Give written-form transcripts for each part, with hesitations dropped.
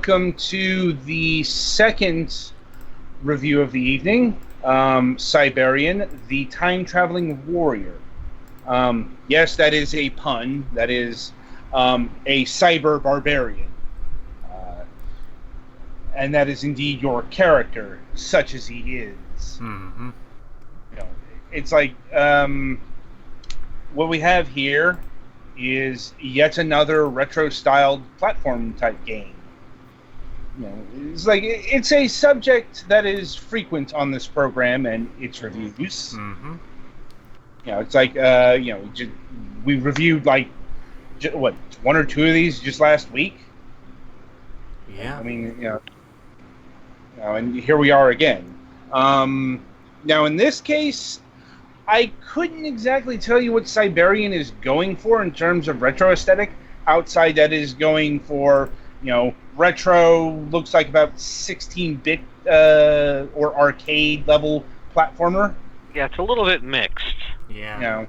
welcome to the second review of the evening, Cybarian, the time-traveling warrior. Yes, that is a pun. That is a cyber barbarian. And that is indeed your character, such as he is. Mm-hmm. You know, it's like what we have here is yet another retro-styled platform-type game. You know, it's a subject that is frequent on this program and its reviews. Mm-hmm. You know, it's like we reviewed what, one or two of these just last week. Yeah. I mean, and here we are again. Now, in this case, I couldn't exactly tell you what Cybarian is going for in terms of retro aesthetic. Outside that is going for, retro, looks like about 16-bit or arcade level platformer. Yeah, it's a little bit mixed. Yeah.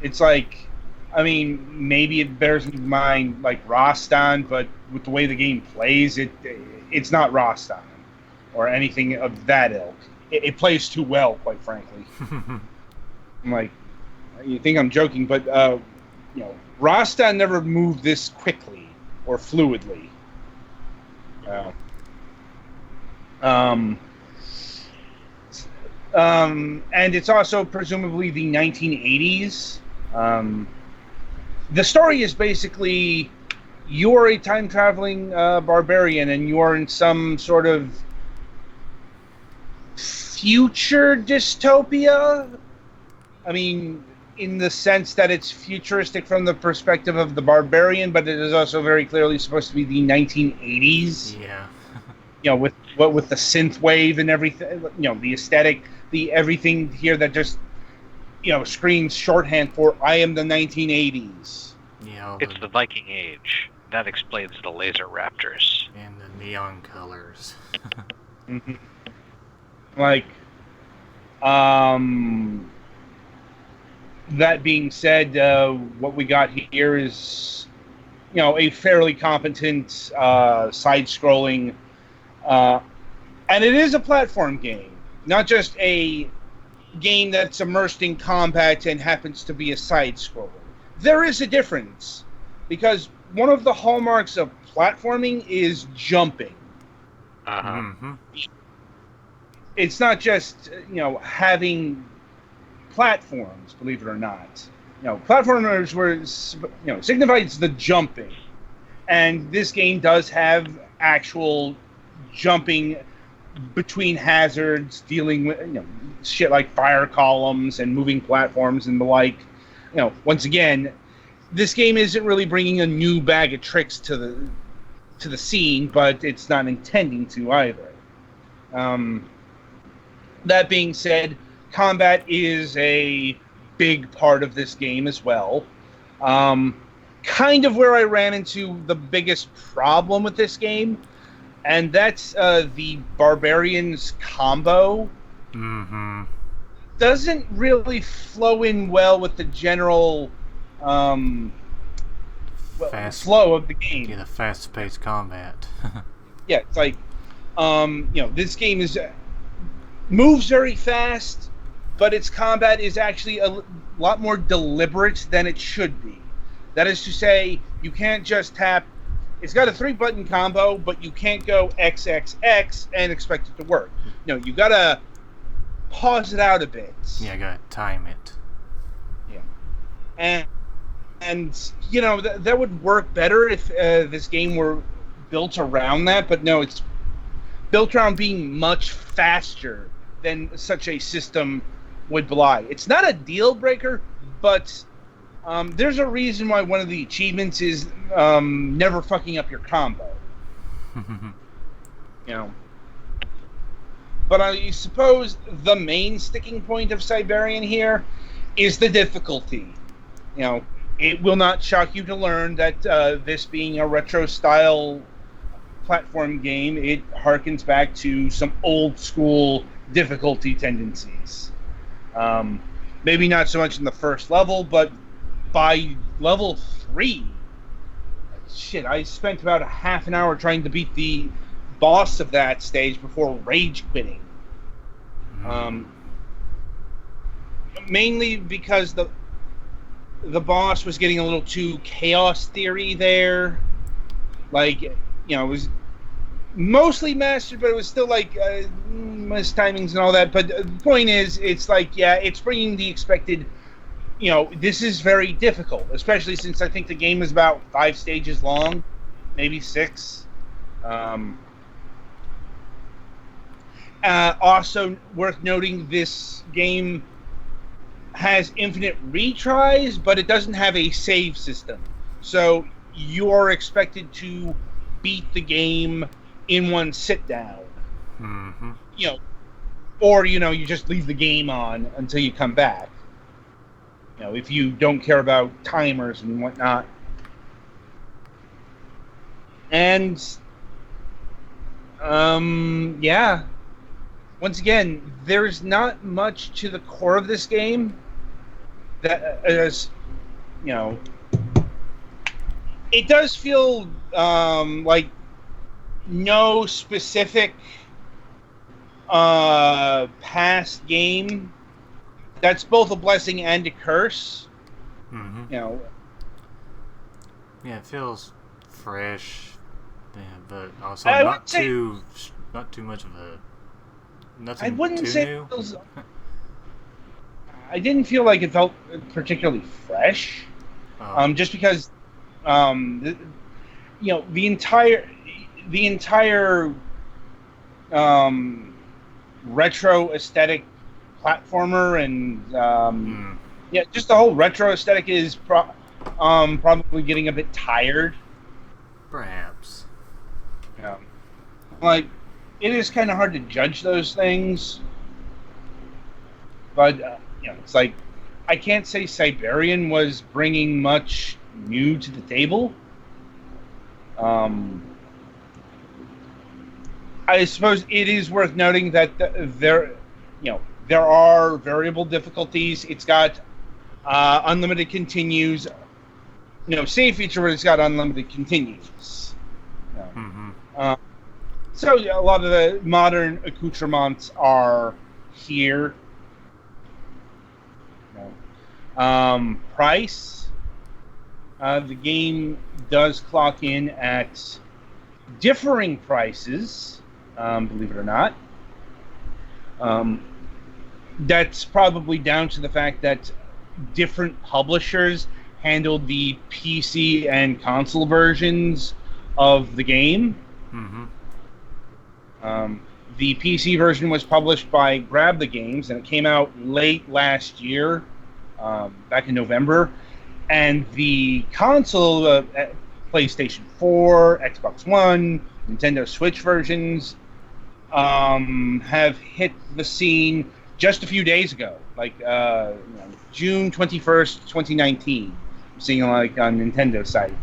It's like, I mean, maybe it bears in mind like Rostan, but with the way the game plays, it's not Rostan or anything of that ilk. It plays too well, quite frankly. I'm like, you think I'm joking, but Rostan never moved this quickly or fluidly. And it's also presumably the 1980s. The story is basically you're a time-traveling barbarian and you're in some sort of future dystopia. I mean, in the sense that it's futuristic from the perspective of the barbarian, but it is also very clearly supposed to be the 1980s. Yeah. With the synth wave and everything, the aesthetic, the everything here that just, screams shorthand for I am the 1980s. Yeah. It's the Viking Age. That explains the laser raptors. And the neon colors. Mm-hmm. That being said, what we got here is, a fairly competent side-scrolling, and it is a platform game, not just a game that's immersed in combat and happens to be a side-scroller. There is a difference, because one of the hallmarks of platforming is jumping. Uh-huh. Mm-hmm. It's not just, having platforms, believe it or not. Platformers signifies the jumping. And this game does have actual jumping between hazards, dealing with, shit like fire columns and moving platforms and the like. Once again, this game isn't really bringing a new bag of tricks to the scene, but it's not intending to either. That being said, combat is a big part of this game as well. Kind of where I ran into the biggest problem with this game, and that's the Barbarian's combo. Mm-hmm. Doesn't really flow in well with the general flow of the game. Yeah, the fast-paced combat. Yeah, it's like, this game moves very fast, but its combat is actually a lot more deliberate than it should be. That is to say, you can't just tap. It's got a 3-button combo, but you can't go XXX and expect it to work. No, you gotta pause it out a bit. Yeah, gotta time it. Yeah, and that would work better if this game were built around that. But no, it's built around being much faster than such a system would belie. It's not a deal breaker, but there's a reason why one of the achievements is never fucking up your combo. But I suppose the main sticking point of Cybarian here is the difficulty. It will not shock you to learn that this being a retro-style platform game, it harkens back to some old-school difficulty tendencies. Maybe not so much in the first level, but by level 3, shit, I spent about a half an hour trying to beat the boss of that stage before rage quitting. Mainly because the boss was getting a little too chaos theory there. Like, it was mostly mastered, but it was still like missed timings and all that. But the point is, it's like, yeah, it's bringing the expected. This is very difficult, especially since I think the game is about 5 stages long, maybe 6. Also worth noting, this game has infinite retries, but it doesn't have a save system. So you are expected to beat the game in one sit down. Mm-hmm. Or you just leave the game on until you come back. If you don't care about timers and whatnot. And yeah. Once again, there's not much to the core of this game that is, it does feel like no specific past game. That's both a blessing and a curse. Mm-hmm. Yeah, it feels fresh, but also not too much of a nothing. I wouldn't too say new. It feels, I didn't feel like it felt particularly fresh. Just because, the entire retro aesthetic platformer and just the whole retro aesthetic is probably getting a bit tired. Perhaps. Like, it is kind of hard to judge those things, but it's like I can't say Cybarian was bringing much new to the table. I suppose it is worth noting that there are variable difficulties. It's got unlimited continues. Save feature, but it's got unlimited continues. So a lot of the modern accoutrements are here. Price. The game does clock in at differing prices, believe it or not. That's probably down to the fact that different publishers handled the PC and console versions of the game. Mm-hmm. The PC version was published by Grab the Games, and it came out late last year, back in November. And the console, PlayStation 4, Xbox One, Nintendo Switch versions, have hit the scene just a few days ago, like June 21st, 2019. I'm seeing like on Nintendo site.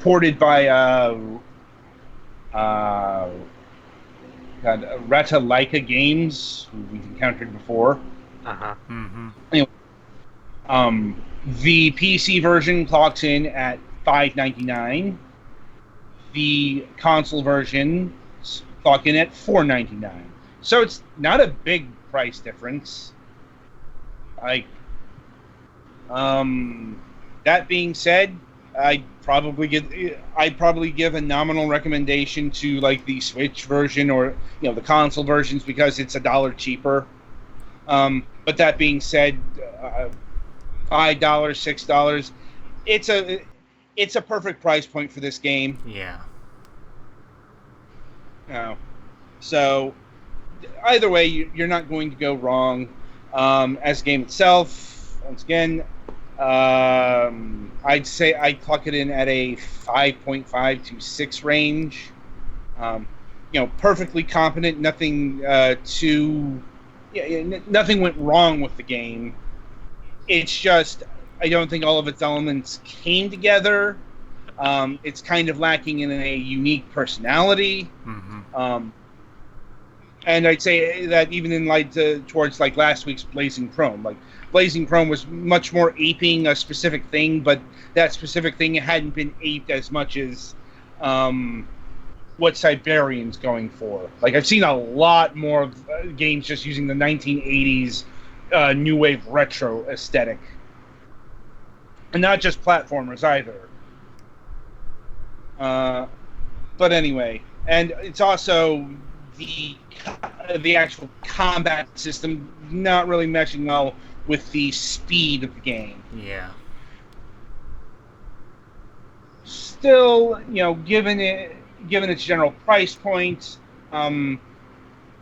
Ported by Rata Laika Games, who we've encountered before. Mm-hmm. The PC version clocks in at $5.99. The console version clock in at $4.99. So it's not a big price difference. Like, that being said, I'd probably give a nominal recommendation to like the Switch version or the console versions because it's $1 cheaper. But that being said, $5, $6, it's a perfect price point for this game. Yeah. So either way, you're not going to go wrong. As a game itself, once again, I'd say I'd clock it in at a 5.5 to 6 range. Perfectly competent. Nothing nothing went wrong with the game. It's just I don't think all of its elements came together. It's kind of lacking in a unique personality. Mm-hmm. And I'd say that even in light towards like last week's Blazing Chrome, like Blazing Chrome was much more aping a specific thing, but that specific thing hadn't been aped as much as what Cybarian's going for. Like I've seen a lot more games just using the 1980s new wave retro aesthetic, and not just platformers either. But anyway, and it's also the actual combat system not really meshing well with the speed of the game. Yeah. Still, given its general price point,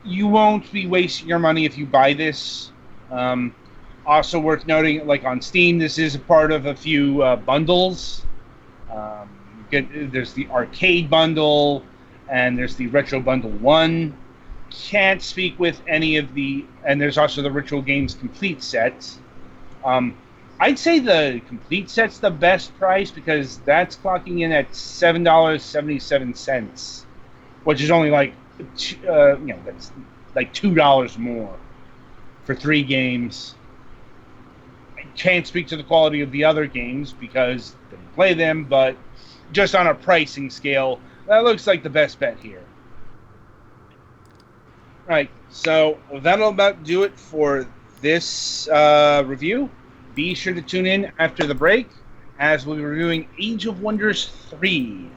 you won't be wasting your money if you buy this. Also worth noting, like on Steam, this is a part of a few bundles. There's the arcade bundle, and there's the retro bundle 1. Can't speak with any of and there's also the Ritual Games complete set. I'd say the complete set's the best price because that's clocking in at $7.77, which is only like that's like $2 more for 3 games. I can't speak to the quality of the other games because I didn't play them, but just on a pricing scale, that looks like the best bet here. Right, so that'll about do it for this review. Be sure to tune in after the break, as we'll be reviewing Age of Wonders 3.